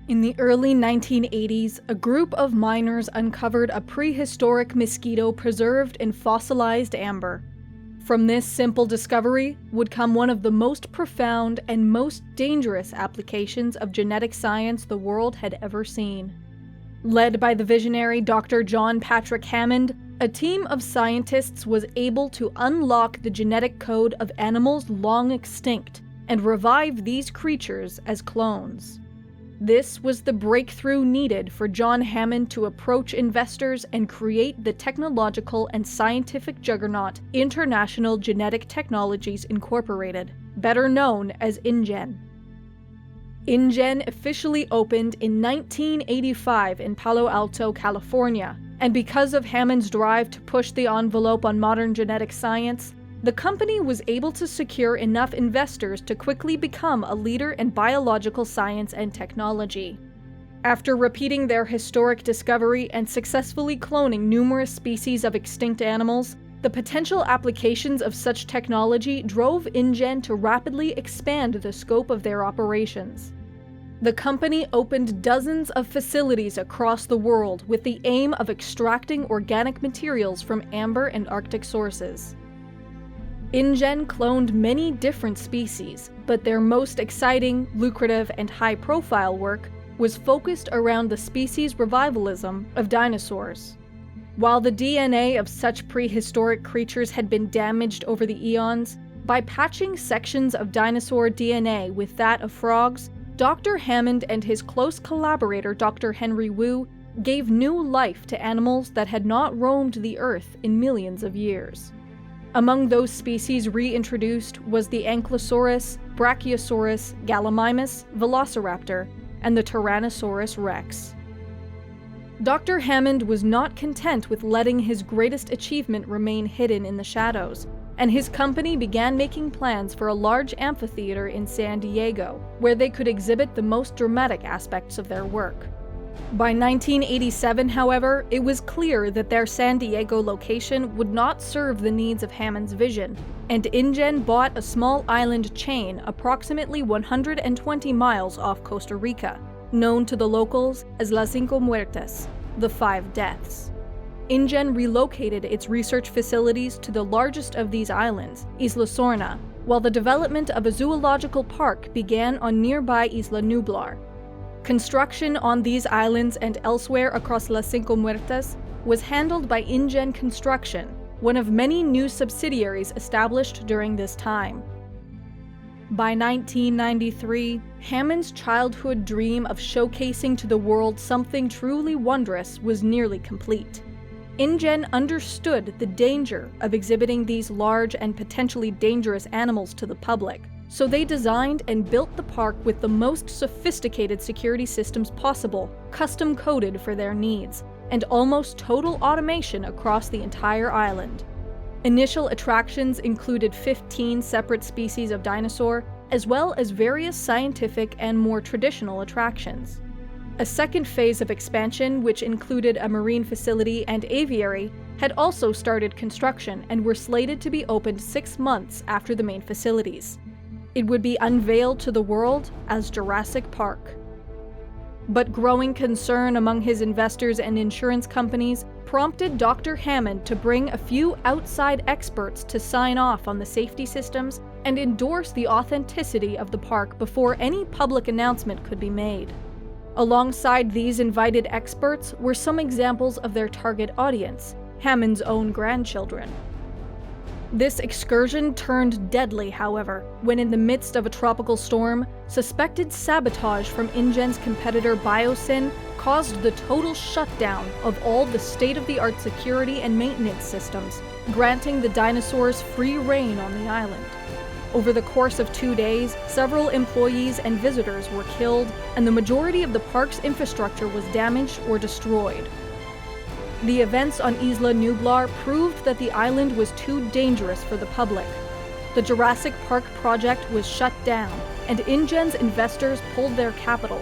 In the early 1980s, a group of miners uncovered a prehistoric mosquito preserved in fossilized amber. From this simple discovery would come one of the most profound and most dangerous applications of genetic science the world had ever seen. Led by the visionary Dr. John Patrick Hammond, a team of scientists was able to unlock the genetic code of animals long extinct and revive these creatures as clones. This was the breakthrough needed for John Hammond to approach investors and create the technological and scientific juggernaut International Genetic Technologies Incorporated, better known as InGen. InGen officially opened in 1985 in Palo Alto, California, and because of Hammond's drive to push the envelope on modern genetic science, the company was able to secure enough investors to quickly become a leader in biological science and technology. After repeating their historic discovery and successfully cloning numerous species of extinct animals, the potential applications of such technology drove InGen to rapidly expand the scope of their operations. The company opened dozens of facilities across the world with the aim of extracting organic materials from amber and Arctic sources. InGen cloned many different species, but their most exciting, lucrative, and high-profile work was focused around the species revivalism of dinosaurs. While the DNA of such prehistoric creatures had been damaged over the eons, by patching sections of dinosaur DNA with that of frogs, Dr. Hammond and his close collaborator Dr. Henry Wu gave new life to animals that had not roamed the Earth in millions of years. Among those species reintroduced was the Ankylosaurus, Brachiosaurus, Gallimimus, Velociraptor, and the Tyrannosaurus rex. Dr. Hammond was not content with letting his greatest achievement remain hidden in the shadows, and his company began making plans for a large amphitheater in San Diego, where they could exhibit the most dramatic aspects of their work. By 1987, however, it was clear that their San Diego location would not serve the needs of Hammond's vision, and InGen bought a small island chain approximately 120 miles off Costa Rica, known to the locals as Las Cinco Muertes, the Five Deaths. InGen relocated its research facilities to the largest of these islands, Isla Sorna, while the development of a zoological park began on nearby Isla Nublar. Construction on these islands and elsewhere across Las Cinco Muertes was handled by InGen Construction, one of many new subsidiaries established during this time. By 1993, Hammond's childhood dream of showcasing to the world something truly wondrous was nearly complete. InGen understood the danger of exhibiting these large and potentially dangerous animals to the public, so they designed and built the park with the most sophisticated security systems possible, custom-coded for their needs, and almost total automation across the entire island. Initial attractions included 15 separate species of dinosaur, as well as various scientific and more traditional attractions. A second phase of expansion, which included a marine facility and aviary, had also started construction and were slated to be opened 6 months after the main facilities. It would be unveiled to the world as Jurassic Park. But growing concern among his investors and insurance companies prompted Dr. Hammond to bring a few outside experts to sign off on the safety systems and endorse the authenticity of the park before any public announcement could be made. Alongside these invited experts were some examples of their target audience, Hammond's own grandchildren. This excursion turned deadly, however, when in the midst of a tropical storm, suspected sabotage from InGen's competitor Biosyn caused the total shutdown of all the state-of-the-art security and maintenance systems, granting the dinosaurs free rein on the island. Over the course of 2 days, several employees and visitors were killed, and the majority of the park's infrastructure was damaged or destroyed. The events on Isla Nublar proved that the island was too dangerous for the public. The Jurassic Park project was shut down, and InGen's investors pulled their capital.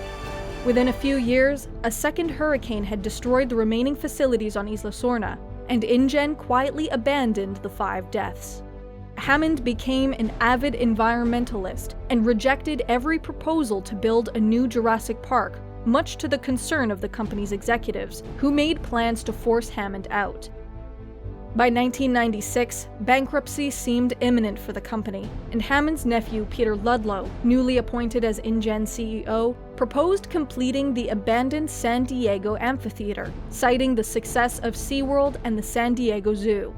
Within a few years, a second hurricane had destroyed the remaining facilities on Isla Sorna, and InGen quietly abandoned the Five Deaths. Hammond became an avid environmentalist and rejected every proposal to build a new Jurassic Park, much to the concern of the company's executives, who made plans to force Hammond out. By 1996, bankruptcy seemed imminent for the company, and Hammond's nephew Peter Ludlow, newly appointed as InGen CEO, proposed completing the abandoned San Diego amphitheater, citing the success of SeaWorld and the San Diego Zoo.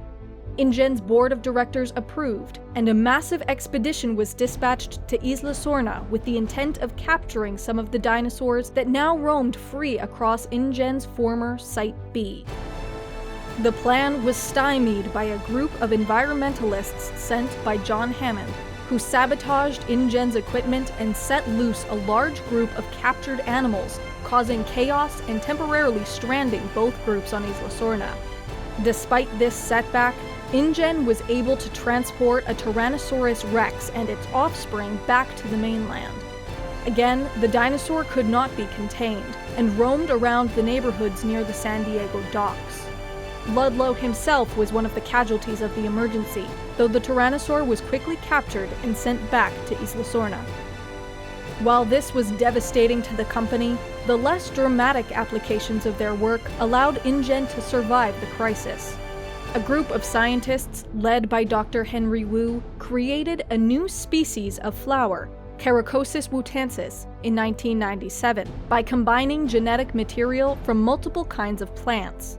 InGen's board of directors approved, and a massive expedition was dispatched to Isla Sorna with the intent of capturing some of the dinosaurs that now roamed free across InGen's former Site B. The plan was stymied by a group of environmentalists sent by John Hammond, who sabotaged InGen's equipment and set loose a large group of captured animals, causing chaos and temporarily stranding both groups on Isla Sorna. Despite this setback, InGen was able to transport a Tyrannosaurus rex and its offspring back to the mainland. Again, the dinosaur could not be contained, and roamed around the neighborhoods near the San Diego docks. Ludlow himself was one of the casualties of the emergency, though the Tyrannosaur was quickly captured and sent back to Isla Sorna. While this was devastating to the company, the less dramatic applications of their work allowed InGen to survive the crisis. A group of scientists, led by Dr. Henry Wu, created a new species of flower, Caracosis wutensis, in 1997, by combining genetic material from multiple kinds of plants.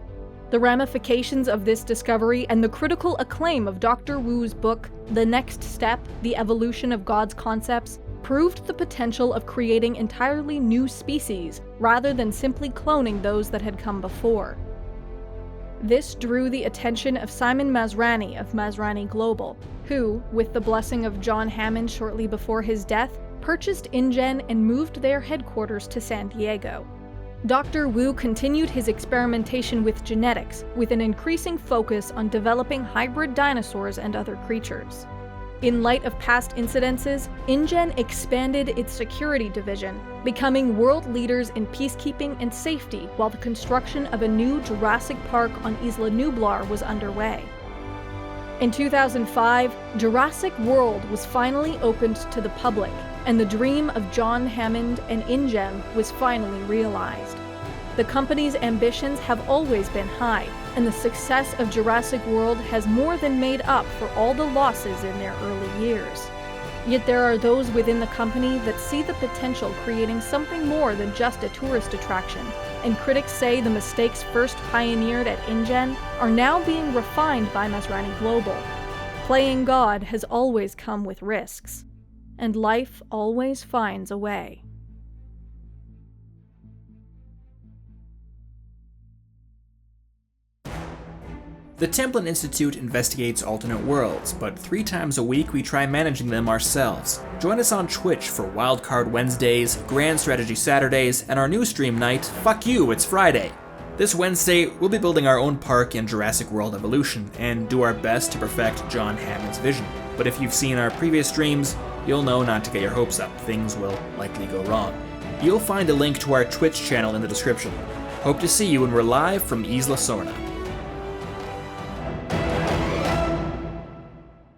The ramifications of this discovery and the critical acclaim of Dr. Wu's book, The Next Step: The Evolution of God's Concepts, proved the potential of creating entirely new species, rather than simply cloning those that had come before. This drew the attention of Simon Masrani of Maserati Global, who, with the blessing of John Hammond shortly before his death, purchased InGen and moved their headquarters to San Diego. Dr. Wu continued his experimentation with genetics, with an increasing focus on developing hybrid dinosaurs and other creatures. In light of past incidences, InGen expanded its security division, becoming world leaders in peacekeeping and safety while the construction of a new Jurassic Park on Isla Nublar was underway. In 2005, Jurassic World was finally opened to the public, and the dream of John Hammond and InGen was finally realized. The company's ambitions have always been high, and the success of Jurassic World has more than made up for all the losses in their early years. Yet there are those within the company that see the potential creating something more than just a tourist attraction, and critics say the mistakes first pioneered at InGen are now being refined by Maserati Global. Playing God has always come with risks, and life always finds a way. The Templin Institute investigates alternate worlds, but 3 times a week we try managing them ourselves. Join us on Twitch for Wildcard Wednesdays, Grand Strategy Saturdays, and our new stream night, Fuck You, It's Friday. This Wednesday, we'll be building our own park in Jurassic World Evolution, and do our best to perfect John Hammond's vision. But if you've seen our previous streams, you'll know not to get your hopes up, things will likely go wrong. You'll find a link to our Twitch channel in the description. Hope to see you when we're live from Isla Sorna.